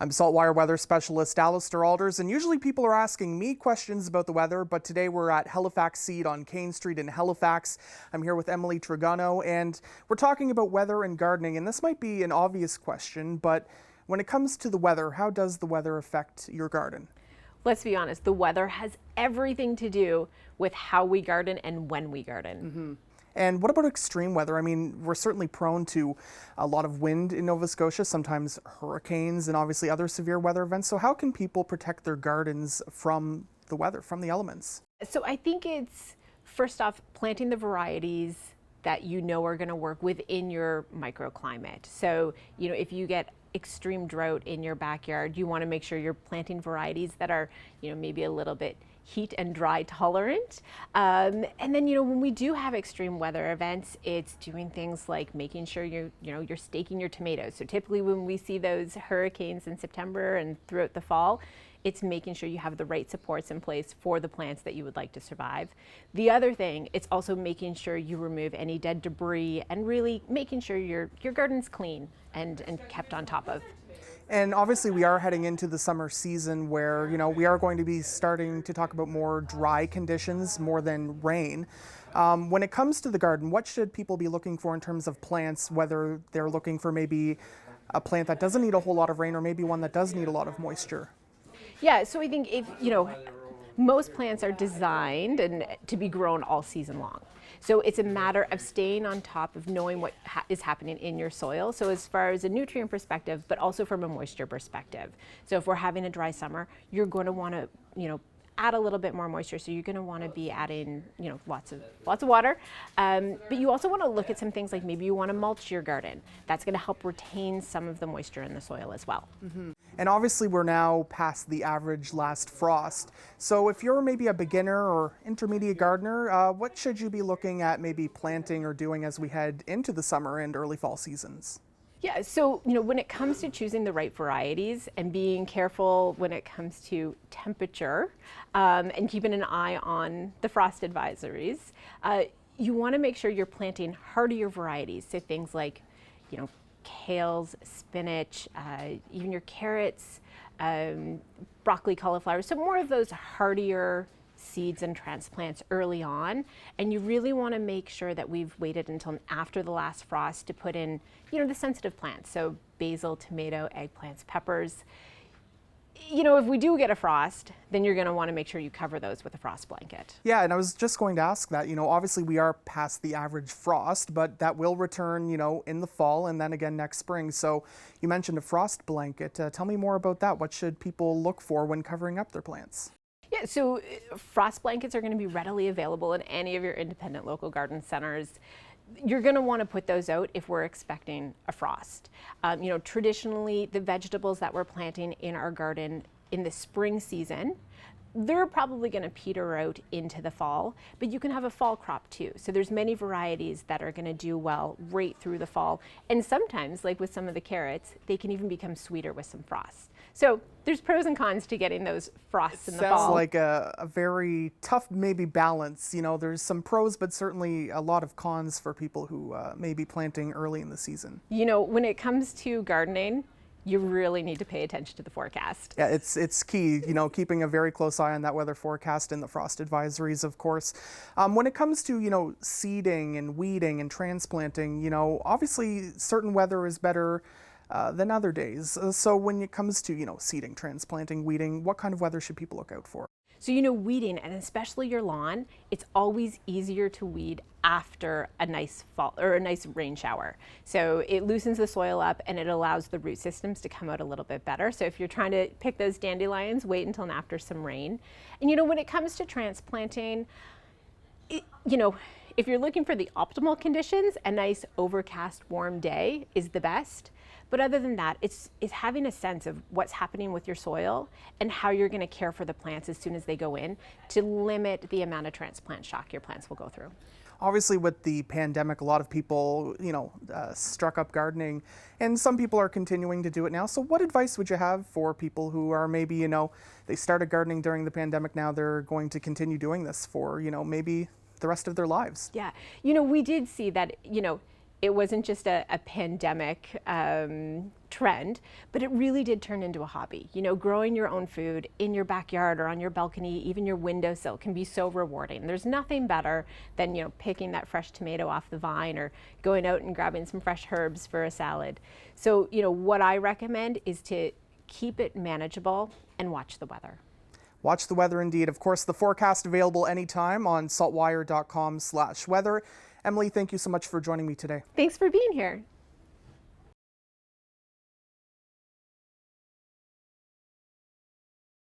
I'm SaltWire weather specialist Allister Aalders, and usually people are asking me questions about the weather, but today we're at Halifax Seed on Kane Street in Halifax. I'm here with Emily Tregunno, and we're talking about weather and gardening, and this might be an obvious question, but when it comes to the weather, how does the weather affect your garden? Let's be honest, the weather has everything to do with how we garden and when we garden. And what about extreme weather? I mean, we're certainly prone to a lot of wind in Nova Scotia, sometimes hurricanes and obviously other severe weather events. So how can people protect their gardens from the weather, from the elements? So I think it's, first off, planting the varieties that you know are going to work within your microclimate. So, if you get extreme drought in your backyard, you want to make sure you're planting varieties that are, maybe a little bit heat and dry tolerant. And then, when we do have extreme weather events, it's doing things like making sure you're staking your tomatoes. So typically when we see those hurricanes in September and throughout the fall, it's making sure you have the right supports in place for the plants that you would like to survive. The other thing, it's also making sure you remove any dead debris and really making sure your garden's clean and kept on top of. And obviously we are heading into the summer season where, we are going to be starting to talk about more dry conditions more than rain. When it comes to the garden, what should people be looking for in terms of plants, whether they're looking for maybe a plant that doesn't need a whole lot of rain or maybe one that does need a lot of moisture? Yeah, so I think if, most plants are designed to be grown all season long. So it's a matter of staying on top of knowing what is happening in your soil. So as far as a nutrient perspective, but also from a moisture perspective. So if we're having a dry summer, you're going to want to, add a little bit more moisture. So you're going to want to be adding, lots of water. But you also want to look at some things like maybe you want to mulch your garden. That's going to help retain some of the moisture in the soil as well. And obviously we're now past the average last frost. So if you're maybe a beginner or intermediate gardener, what should you be looking at maybe planting or doing as we head into the summer and early fall seasons? Yeah, so when it comes to choosing the right varieties and being careful when it comes to temperature and keeping an eye on the frost advisories, you want to make sure you're planting hardier varieties. So things like, kales, spinach, even your carrots, broccoli, cauliflower. So more of those hardier seeds and transplants early on, and you really want to make sure that we've waited until after the last frost to put in, the sensitive plants, so basil, tomato, eggplants, peppers. If we do get a frost, then you're going to want to make sure you cover those with a frost blanket. Yeah, and I was just going to ask that, obviously we are past the average frost, but that will return, in the fall and then again next spring. So you mentioned a frost blanket. Tell me more about that. What should people look for when covering up their plants? Yeah, so frost blankets are going to be readily available in any of your independent local garden centers. You're going to want to put those out if we're expecting a frost. Traditionally, the vegetables that we're planting in our garden in the spring season, they're probably going to peter out into the fall, but you can have a fall crop too. So there's many varieties that are going to do well right through the fall. And sometimes, like with some of the carrots, they can even become sweeter with some frost. So there's pros and cons to getting those frosts in the fall. Sounds like a very tough maybe balance. There's some pros, but certainly a lot of cons for people who may be planting early in the season. When it comes to gardening, you really need to pay attention to the forecast. Yeah, it's key, keeping a very close eye on that weather forecast and the frost advisories, of course. When it comes to, seeding and weeding and transplanting, obviously certain weather is better than other days. So when it comes to, seeding, transplanting, weeding, what kind of weather should people look out for? So, weeding, and especially your lawn, it's always easier to weed after a nice fall or a nice rain shower. So it loosens the soil up and it allows the root systems to come out a little bit better. So if you're trying to pick those dandelions, wait until after some rain. And when it comes to transplanting, if you're looking for the optimal conditions, a nice overcast warm day is the best. But other than that, it's having a sense of what's happening with your soil and how you're going to care for the plants as soon as they go in to limit the amount of transplant shock your plants will go through. Obviously with the pandemic, a lot of people, struck up gardening, and some people are continuing to do it now. So what advice would you have for people who are maybe, they started gardening during the pandemic, now they're going to continue doing this for, maybe the rest of their lives? Yeah, we did see that, it wasn't just a pandemic trend, but it really did turn into a hobby. You know, growing your own food in your backyard or on your balcony, even your windowsill, can be so rewarding. There's nothing better than, you know, picking that fresh tomato off the vine or going out and grabbing some fresh herbs for a salad. So, you know, what I recommend is to keep it manageable and watch the weather. Watch the weather indeed. Of course, the forecast available anytime on saltwire.com/weather. Emily, thank you so much for joining me today. Thanks for being here.